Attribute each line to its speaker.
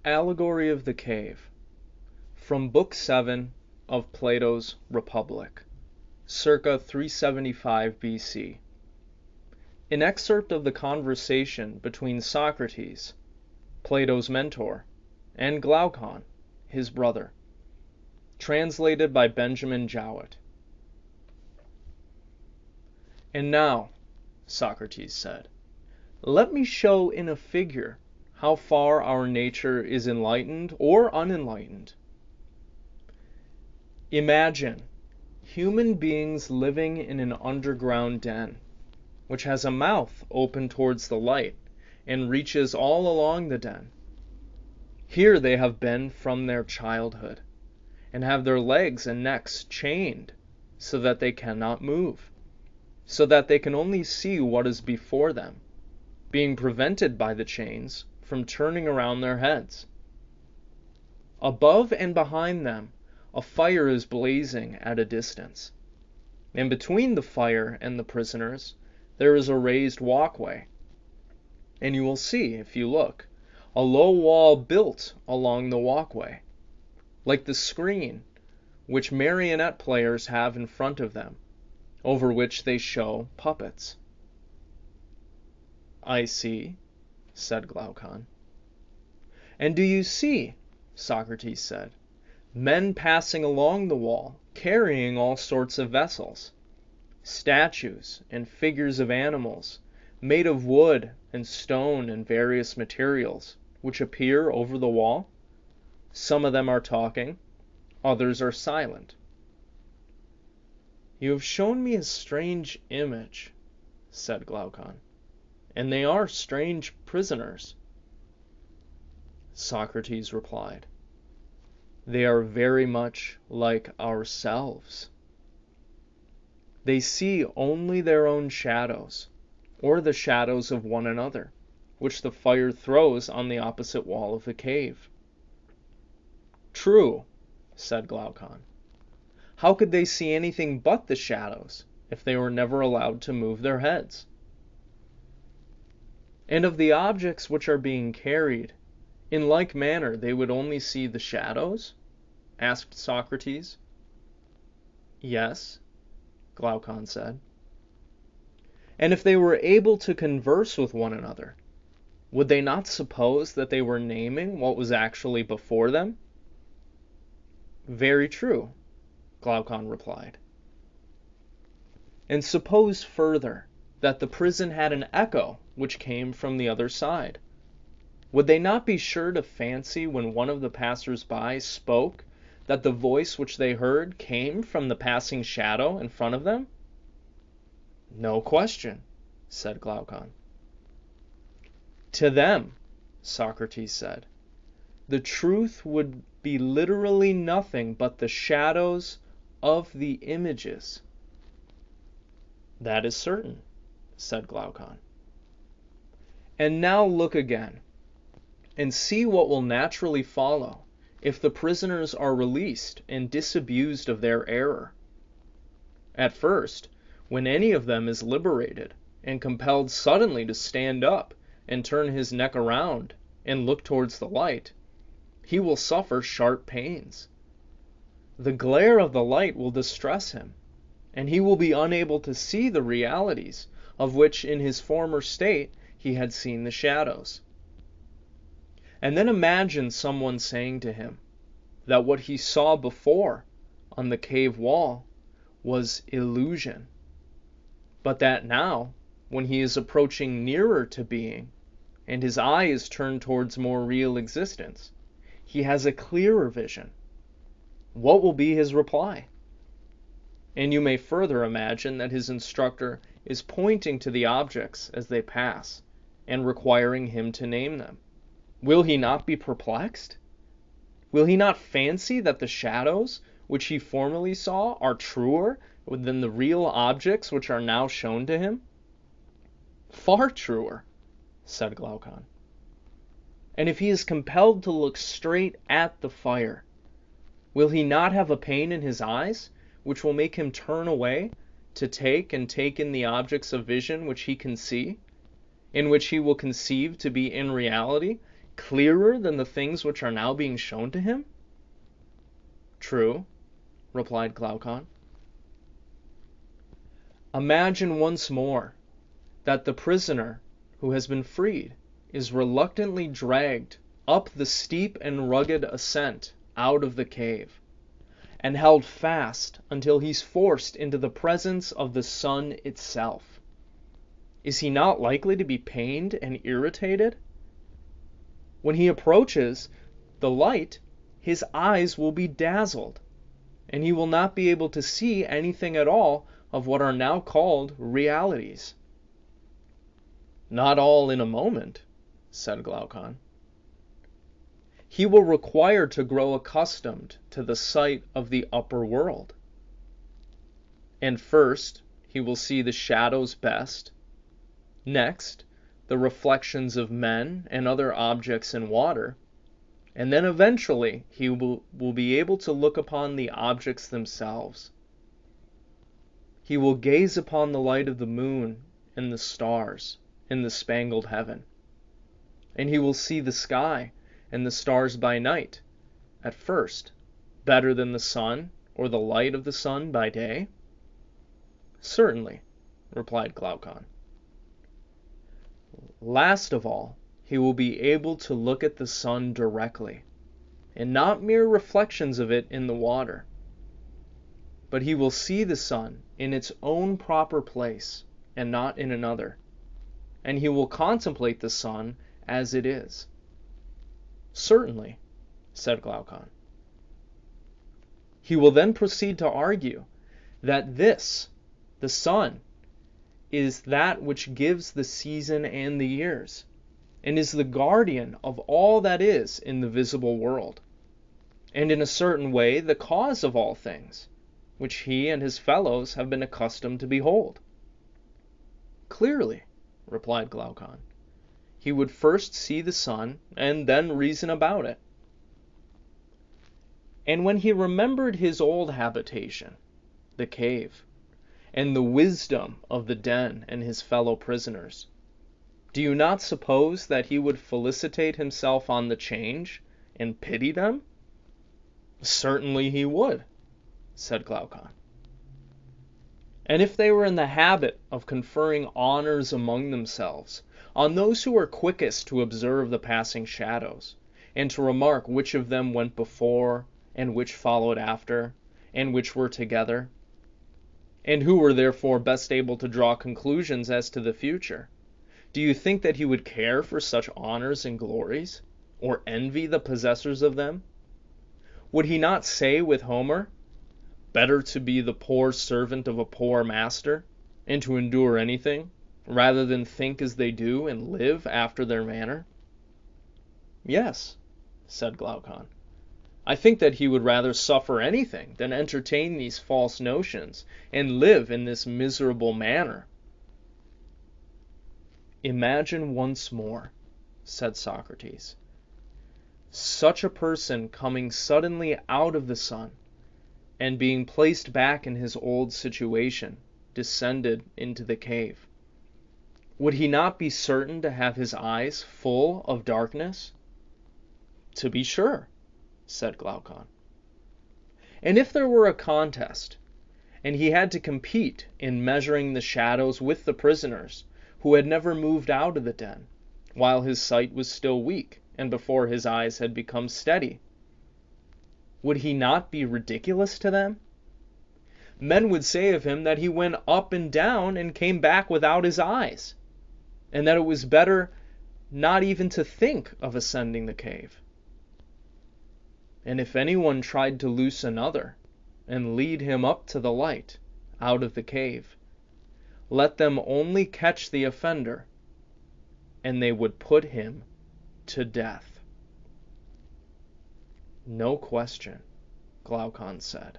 Speaker 1: Allegory of the Cave, from Book 7 of Plato's Republic, circa 375 BC. An excerpt of the conversation between Socrates, Plato's mentor, and Glaucon, his brother, translated by Benjamin Jowett. "And now," Socrates said, "let me show in a figure how far our nature is enlightened or unenlightened. Imagine human beings living in an underground den, which has a mouth open towards the light and reaches all along the den. Here they have been from their childhood, and have their legs and necks chained so that they cannot move, so that they can only see what is before them, being prevented by the chains from turning around their heads. Above and behind them a fire is blazing at a distance, and between the fire and the prisoners there is a raised walkway, and you will see, if you look, a low wall built along the walkway, like the screen which marionette players have in front of them, over which they show puppets." "I see," said Glaucon. "And do you see," Socrates said, "men passing along the wall, carrying all sorts of vessels, statues and figures of animals, made of wood and stone and various materials, which appear over the wall? Some of them are talking, others are silent." "You have shown me a strange image," said Glaucon, "and they are strange prisoners." Socrates replied, "They are very much like ourselves. They see only their own shadows, or the shadows of one another, which the fire throws on the opposite wall of the cave." "True," said Glaucon. "How could they see anything but the shadows, if they were never allowed to move their heads?" "And of the objects which are being carried, in like manner they would only see the shadows?" asked Socrates. "Yes," Glaucon said. "And if they were able to converse with one another, would they not suppose that they were naming what was actually before them?" "Very true," Glaucon replied. "And suppose further that the prison had an echo which came from the other side. Would they not be sure to fancy when one of the passers-by spoke that the voice which they heard came from the passing shadow in front of them?" "No question," said Glaucon. "To them," Socrates said, "the truth would be literally nothing but the shadows of the images." "That is certain," said Glaucon. "And now look again, and see what will naturally follow if the prisoners are released and disabused of their error. At first, when any of them is liberated and compelled suddenly to stand up and turn his neck around and look towards the light, he will suffer sharp pains. The glare of the light will distress him, and he will be unable to see the realities of which in his former state he had seen the shadows. And then imagine someone saying to him that what he saw before on the cave wall was illusion, but that now, when he is approaching nearer to being, and his eye is turned towards more real existence, he has a clearer vision. What will be his reply? And you may further imagine that his instructor is pointing to the objects as they pass, and requiring him to name them. Will he not be perplexed? Will he not fancy that the shadows which he formerly saw are truer than the real objects which are now shown to him?" "Far truer," said Glaucon. "And if he is compelled to look straight at the fire, will he not have a pain in his eyes, which will make him turn away to take in the objects of vision which he can see, and which he will conceive to be in reality clearer than the things which are now being shown to him? True, replied Glaucon. Imagine once more that the prisoner who has been freed is reluctantly dragged up the steep and rugged ascent out of the cave, and held fast until he's forced into the presence of the sun itself. Is he not likely to be pained and irritated? When he approaches the light, his eyes will be dazzled, and he will not be able to see anything at all of what are now called realities. Not all in a moment, said Glaucon. He will require to grow accustomed to the sight of the upper world. And first, he will see the shadows best. Next, the reflections of men and other objects in water. And then eventually, he will be able to look upon the objects themselves. He will gaze upon the light of the moon and the stars in the spangled heaven. And he will see the sky and the stars by night, at first, better than the sun or the light of the sun by day? Certainly, replied Glaucon. Last of all, he will be able to look at the sun directly, and not mere reflections of it in the water. But he will see the sun in its own proper place, and not in another, and he will contemplate the sun as it is. Certainly, said Glaucon. He will then proceed to argue that this, the sun, is that which gives the season and the years, and is the guardian of all that is in the visible world, and in a certain way the cause of all things, which he and his fellows have been accustomed to behold. Clearly, replied Glaucon. He would first see the sun, and then reason about it. And when he remembered his old habitation, the cave, and the wisdom of the den and his fellow prisoners, do you not suppose that he would felicitate himself on the change, and pity them? Certainly he would, said Glaucon. And if they were in the habit of conferring honors among themselves on those who were quickest to observe the passing shadows, and to remark which of them went before, and which followed after, and which were together, and who were therefore best able to draw conclusions as to the future, do you think that he would care for such honors and glories, or envy the possessors of them? Would he not say with Homer, "Better to be the poor servant of a poor master, and to endure anything, rather than think as they do and live after their manner"? Yes, said Glaucon. I think that he would rather suffer anything than entertain these false notions and live in this miserable manner. Imagine once more, said Socrates, such a person coming suddenly out of the sun, and being placed back in his old situation, descended into the cave. Would he not be certain to have his eyes full of darkness? To be sure, said Glaucon. And if there were a contest, and he had to compete in measuring the shadows with the prisoners who had never moved out of the den, while his sight was still weak, and before his eyes had become steady, would he not be ridiculous to them? Men would say of him that he went up and down and came back without his eyes, and that it was better not even to think of ascending the cave. And if anyone tried to loose another, and lead him up to the light, out of the cave, let them only catch the offender, and they would put him to death. No question, Glaucon said.